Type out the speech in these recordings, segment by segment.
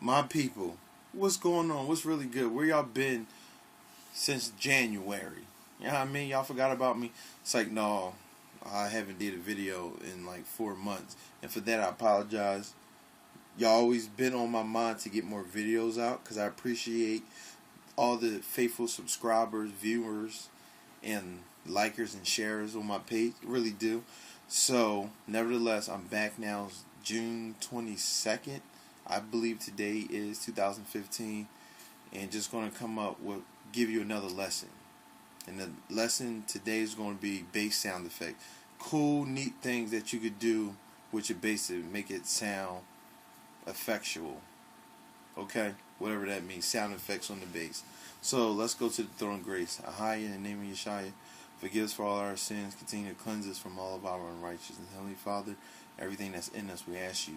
My people, what's going on? What's really good? Where y'all been since January? You know what I mean? Y'all forgot about me? It's like, no, I haven't did a video in like 4 months. And for that, I apologize. Y'all always been on my mind to get more videos out because I appreciate all the faithful subscribers, viewers, and likers and sharers on my page. Really do. So, nevertheless, I'm back now. It's June 22nd. I believe today is 2015, and just going to come up with, give you another lesson. And the lesson today is going to be bass sound effect. Cool, neat things that you could do with your bass to make it sound effectual. Okay? Whatever that means. Sound effects on the bass. So, let's go to the throne of grace. Ahai, in the name of Yeshua, forgive us for all our sins. Continue to cleanse us from all of our unrighteousness. Heavenly Father, everything that's in us, we ask you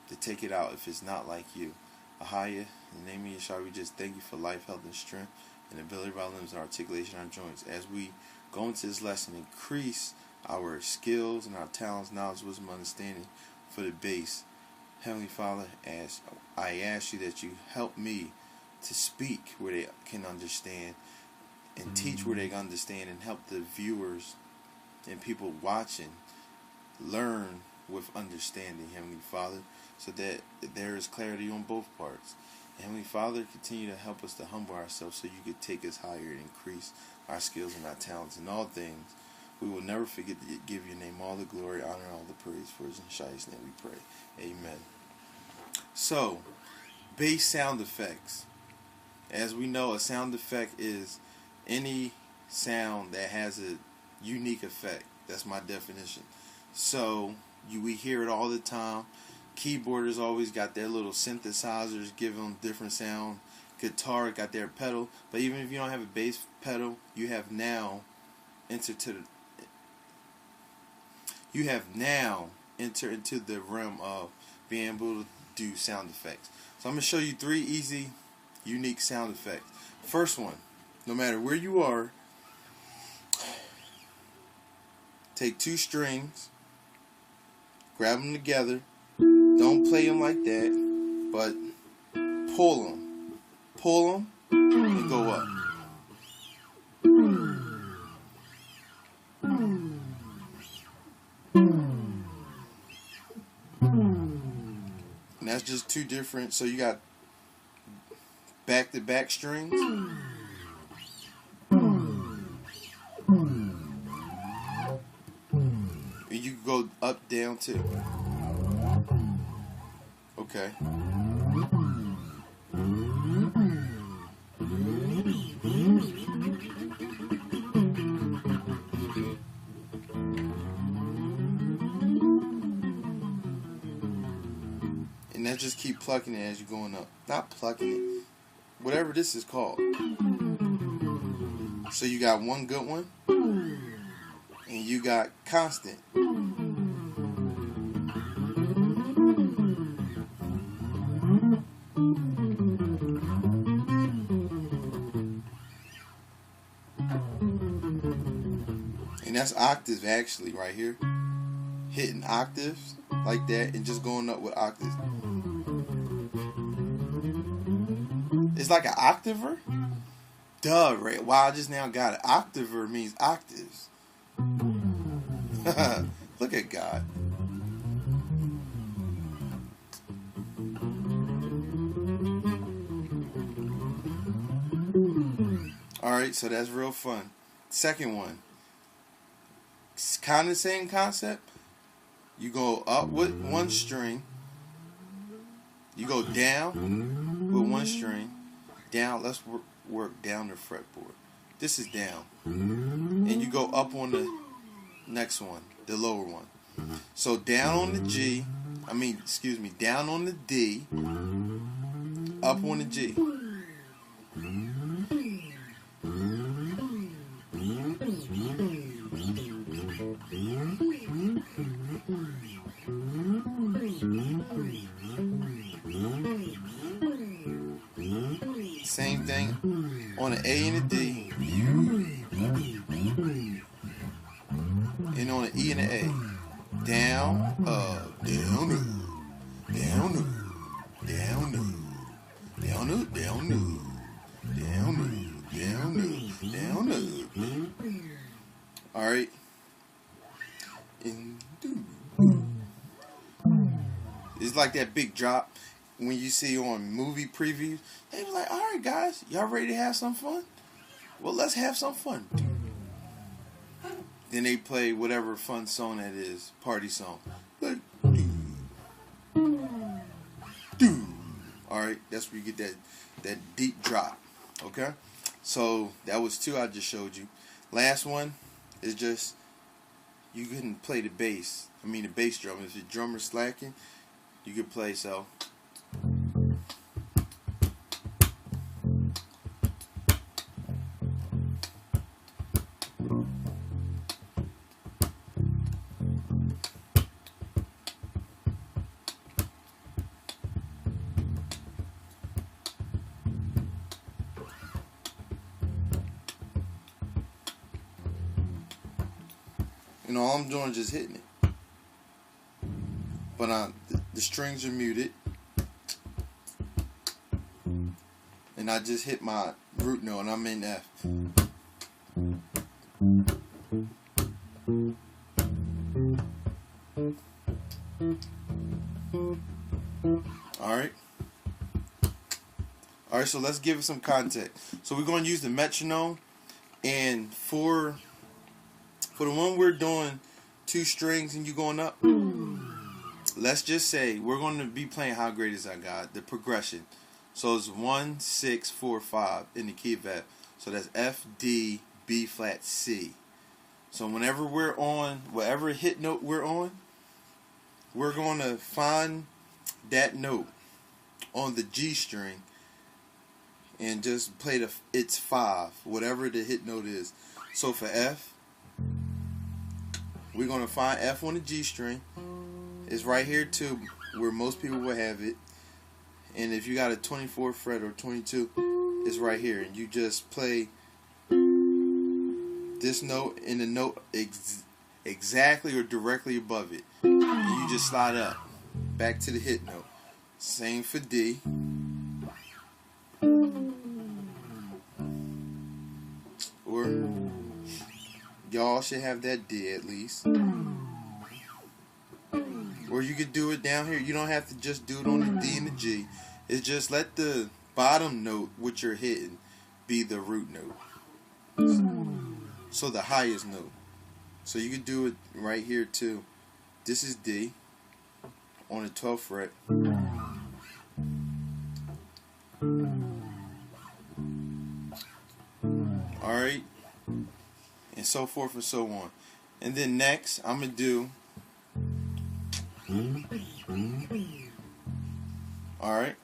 to take it out if it's not like you. Ahaya, in the name of Yeshua, we just thank you for life, health, and strength, and the ability of our limbs and articulation of our joints. As we go into this lesson, increase our skills and our talents, knowledge, wisdom, understanding for the bass. Heavenly Father, as I ask you that you help me to speak where they can understand and teach where they can understand, and help the viewers and people watching learn with understanding, Heavenly Father, so that there is clarity on both parts. Heavenly Father, continue to help us to humble ourselves so you could take us higher and increase our skills and our talents in all things. We will never forget to give your name all the glory, honor, and all the praise. For in Yeshua's name we pray. Amen. So, bass sound effects. As we know, a sound effect is any sound that has a unique effect. That's my definition. So, we hear it all the time. Keyboarders always got their little synthesizers, give them different sound. Guitar got their pedal. But even if you don't have a bass pedal, you have now entered into the realm of being able to do sound effects. So I'm going to show you 3 easy, unique sound effects. First one, no matter where you are, take 2 strings, grab them together. Don't play them like that, but pull them, and go up. And that's just 2 different, so you got back-to-back strings. And you can go up, down, too. Okay. And then just keep plucking it as you're going up. Not plucking it. Whatever this is called. So you got one good one. And you got constant. And that's octaves actually right here. Hitting octaves like that and just going up with octaves. It's like an octaver? Duh, right? Wow, I just now got it. Octaver means octaves. Look at God. Alright, so that's real fun. Second one. It's kind of the same concept. You go up with one string. You go down with one string. Down, let's work down the fretboard. This is down. And you go up on the next one, the lower one. So down on the G, down on the D, up on the G. Same thing on the A and the D, and on the E and the A. Down, up, down, up, down, up, down, up. up, down up, down up, down up, down up. All right. It's like that big drop when you see on movie previews. They be like, all right, guys, y'all ready to have some fun? Well, let's have some fun. Then they play whatever fun song that is, party song. Like, all right, that's where you get that deep drop. Okay, so that was 2 I just showed you. Last one is just you can play the bass. I mean the bass drum. If your drummer's slacking, you can play so. You know, all I'm doing is just hitting it. But the strings are muted. And I just hit my root note and I'm in F. Alright. Alright, so let's give it some context. So we're going to use the metronome, and for the one we're doing 2 strings and you going up, let's just say we're going to be playing How Great Is Our God, the progression. So it's 1, 6, 4, 5 in the key of F. So that's F, D, B flat, C. So whenever we're on, whatever hit note we're on, we're going to find that note on the G string and just play it's 5, whatever the hit note is. So for F, we're going to find F on the G string. It's right here too, where most people will have it. And if you got a 24th fret or 22, it's right here. And you just play this note and the note exactly or directly above it. And you just slide up back to the hit note. Same for D. Or y'all should have that D at least. Or you could do it down here. You don't have to just do it on the D and the G. It's just let the bottom note, which you're hitting, be the root note. So the highest note. So you could do it right here too. This is D on the 12th fret. Alright. And so forth and so on. And then next, I'm going to do. Alright.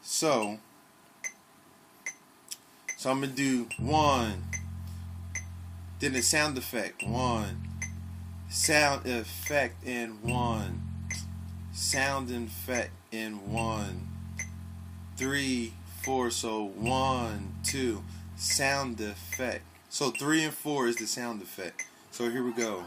So I'm going to do 1. Then the sound effect. 1. Sound effect in 1. Sound effect in 1. 3, 4. So 1, 2. Sound effect. So 3 and 4 is the sound effect. So here we go.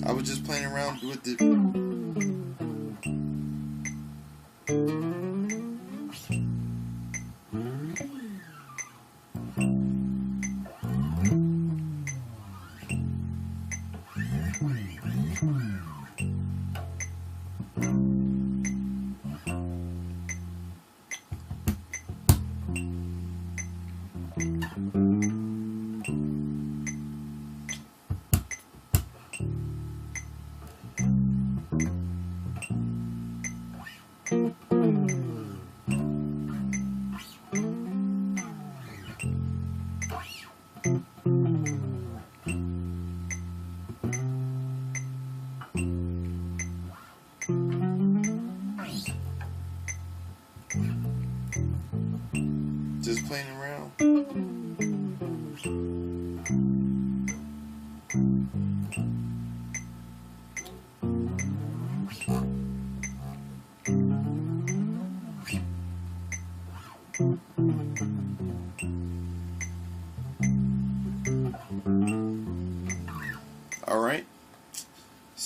I was just playing around with the.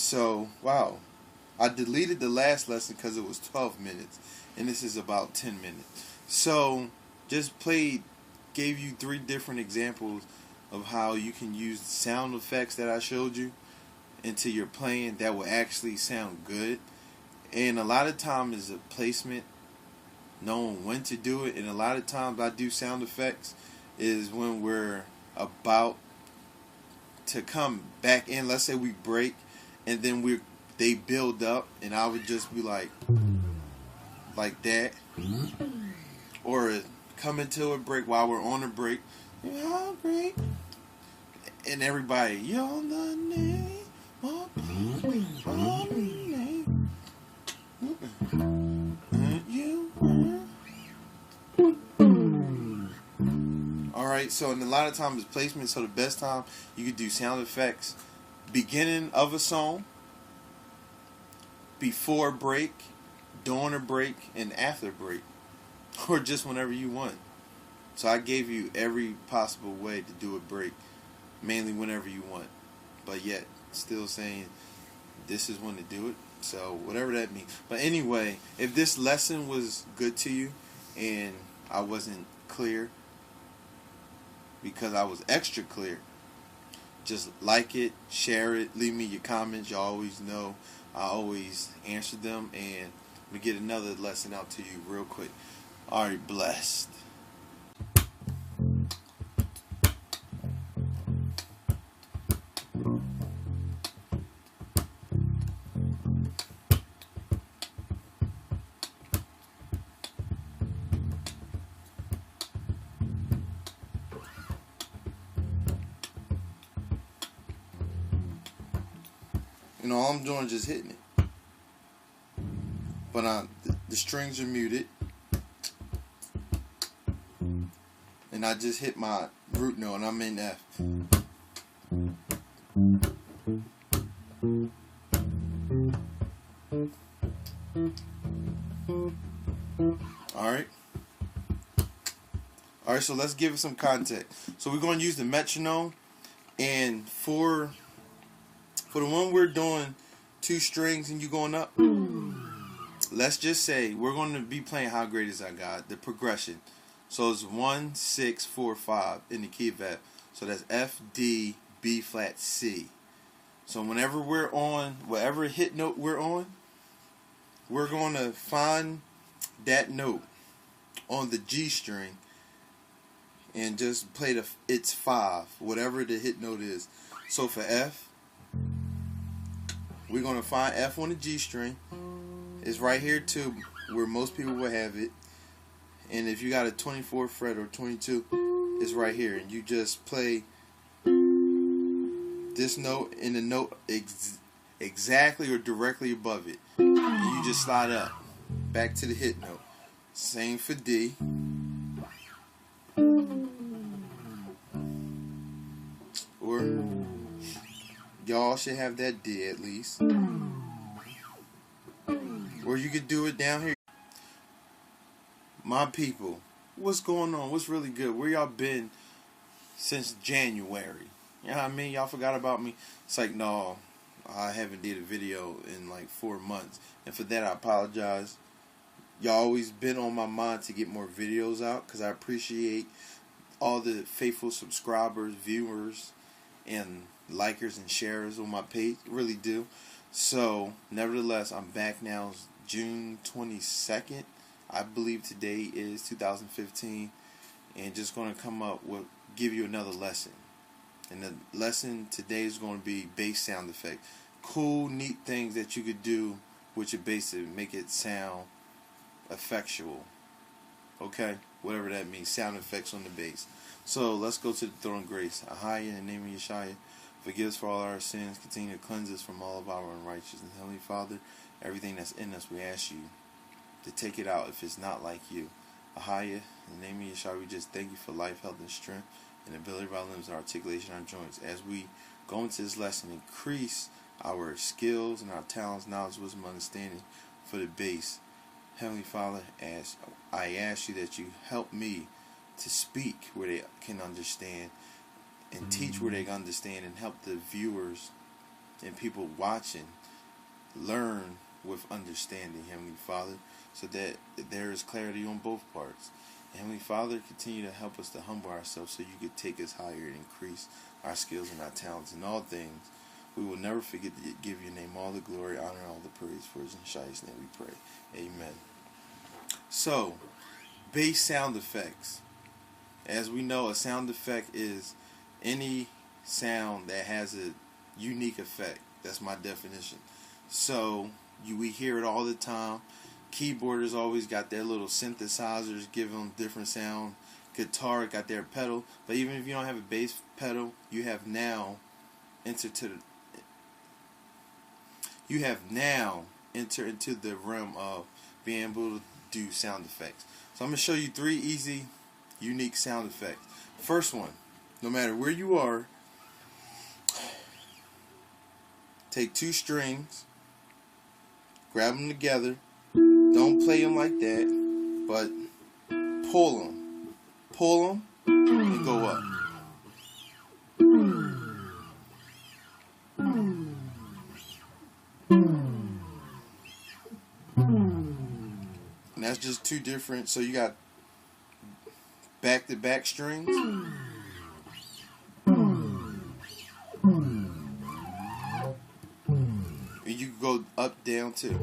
So, wow. I deleted the last lesson because it was 12 minutes, and this is about 10 minutes. So, just gave you 3 different examples of how you can use sound effects that I showed you into your playing that will actually sound good. And a lot of times is a placement, knowing when to do it, and a lot of times I do sound effects is when we're about to come back in. Let's say we break, and then they build up, and I would just be like that, or come into a break while we're on a break. Yeah, break, and everybody, you're the name, Alright, so in a lot of times it's placement, so the best time you could do sound effects beginning of a song, before break, during a break, and after break, or just whenever you want. So I gave you every possible way to do a break, mainly whenever you want, but yet still saying this is when to do it. So whatever that means. But anyway, if this lesson was good to you and I wasn't clear because I was extra clear, just like it, share it, leave me your comments. You always know I always answer them, and we get another lesson out to you real quick. Alright, blessed. All I'm doing is just hitting it, but the strings are muted, and I just hit my root note, and I'm in F. Alright, so let's give it some context. So we're going to use the metronome, and for the one we're doing 2 strings and you going up, let's just say we're going to be playing How Great Is Our God, the progression. So it's 1, 6, 4, 5 in the key of F. So that's F, D, B flat, C. So whenever we're on, whatever hit note we're on, we're going to find that note on the G string and just play it's 5, whatever the hit note is. So for F, we're going to find F on the G string. It's right here too, where most people will have it. And if you got a 24th fret or 22, it's right here. And you just play this note in the note exactly or directly above it. And you just slide up, back to the hit note. Same for D. Or y'all should have that D at least. Or you could do it down here. My people, what's going on? What's really good? Where y'all been since January? You know what I mean? Y'all forgot about me? It's like, no, I haven't did a video in like 4 months. And for that, I apologize. Y'all always been on my mind to get more videos out, because I appreciate all the faithful subscribers, viewers, and likers and sharers on my page. Really do. So, nevertheless, I'm back now. It's June 22nd. I believe today is 2015. And just going to come up with, give you another lesson. And the lesson today is going to be bass sound effect. Cool, neat things that you could do with your bass to make it sound effectual. Okay? Whatever that means. Sound effects on the bass. So, let's go to the throne of grace. Ahaya, in the name of Yeshua, forgive us for all our sins. Continue to cleanse us from all of our unrighteousness. Heavenly Father, everything that's in us, we ask you to take it out if it's not like you. Ahaya, in the name of Yeshua, we just thank you for life, health, and strength, and the ability of our limbs and articulation of our joints. As we go into this lesson, increase our skills and our talents, knowledge, wisdom, understanding for the bass. Heavenly Father, as I ask you that you help me to speak where they can understand, and teach where they can understand, and help the viewers and people watching learn with understanding, Heavenly Father, so that there is clarity on both parts. Heavenly Father, continue to help us to humble ourselves so you could take us higher and increase our skills and our talents in all things. We will never forget to give your name all the glory, honor, and all the praise. For in Yeshua's name we pray. Amen. So, bass sound effects. As we know, a sound effect is any sound that has a unique effect. That's my definition. So, we hear it all the time. Keyboarders always got their little synthesizers, give them different sound. Guitar got their pedal. But even if you don't have a bass pedal, you have now entered into the realm of being able to do sound effects. So I'm going to show you 3 easy, unique sound effects. First one, no matter where you are, take 2 strings, grab them together. Don't play them like that, but pull them, and go up. And that's just 2 different, so you got back-to-back strings. And you can go up, down too.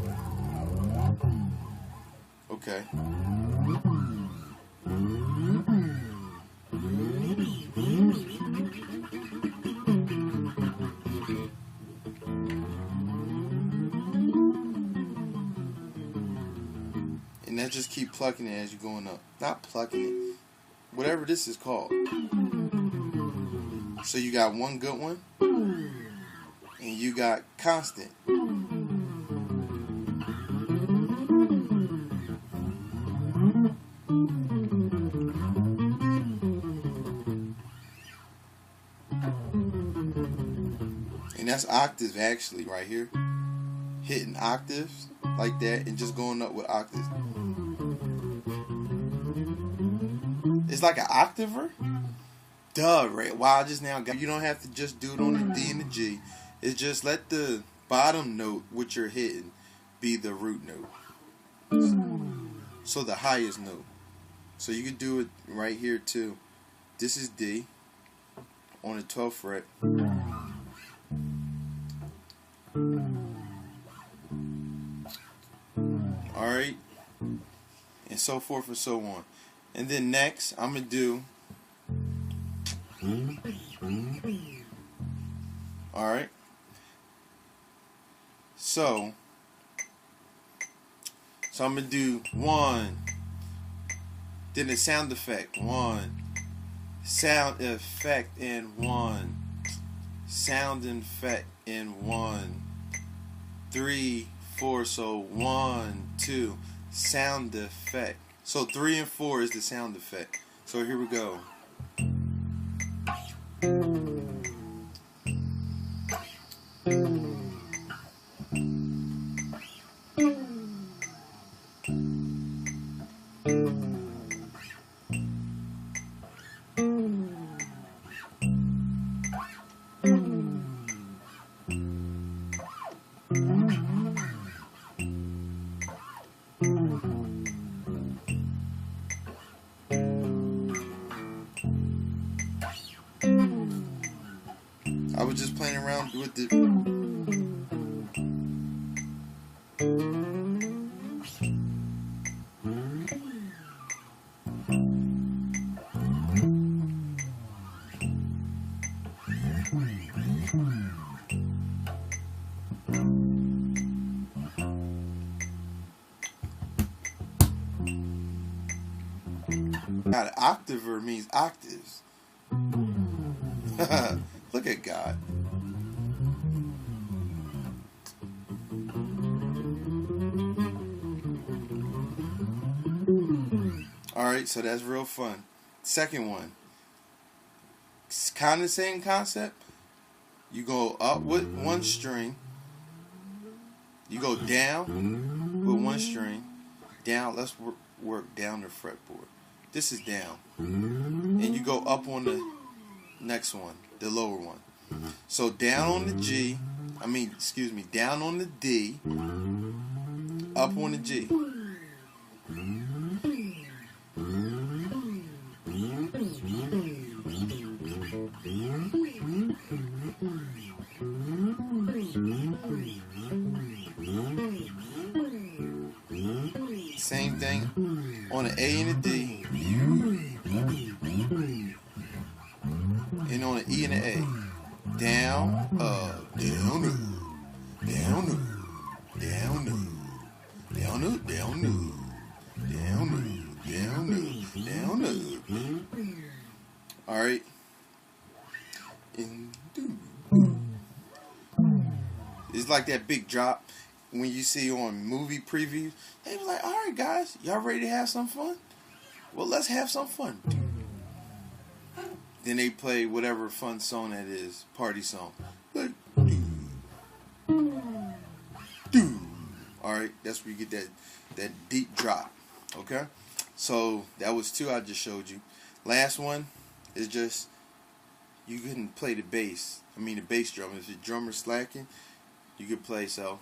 Okay. And then just keep plucking it as you're going up. Not plucking it. Whatever this is called. So you got one good one. And you got constant. And that's octaves actually right here. Hitting octaves like that and just going up with octaves. It's like an octaver? Duh, right? Wow, I just now got, you don't have to just do it on the D and the G. It's just let the bottom note which you're hitting be the root note. So the highest note. So you can do it right here too. This is D on the 12th fret. Alright, and so forth and so on. And then next, I'm going to do, alright, so I'm going to do 1, then the sound effect, 1, sound effect in 1, sound effect in 1, 3, 4, so 1, 2, sound effect. So 3 and 4 is the sound effect. So here we go. I was just playing around with the now, the octaver means octaves. Look at God. Alright, so that's real fun. Second one. It's kind of the same concept. You go up with 1 string. You go down with 1 string. Down, let's work down the fretboard. This is down. And you go up on the next one, the lower one. So down on the G, excuse me, down on the D, up on the G. Same thing on the A and the D, and on the E and the A. Down, up, down, up, down, up, down, up, down, up, down, up, down, up, down, up, down, up. All right. It's like that big drop when you see on movie previews. They be like, all right, guys, y'all ready to have some fun? Well, let's have some fun. Then they play whatever fun song that is, party song. Like, all right, that's where you get that deep drop. Okay, so that was 2 I just showed you. Last one is just you can play the bass. The bass drum. If your drummer's slacking, you can play so.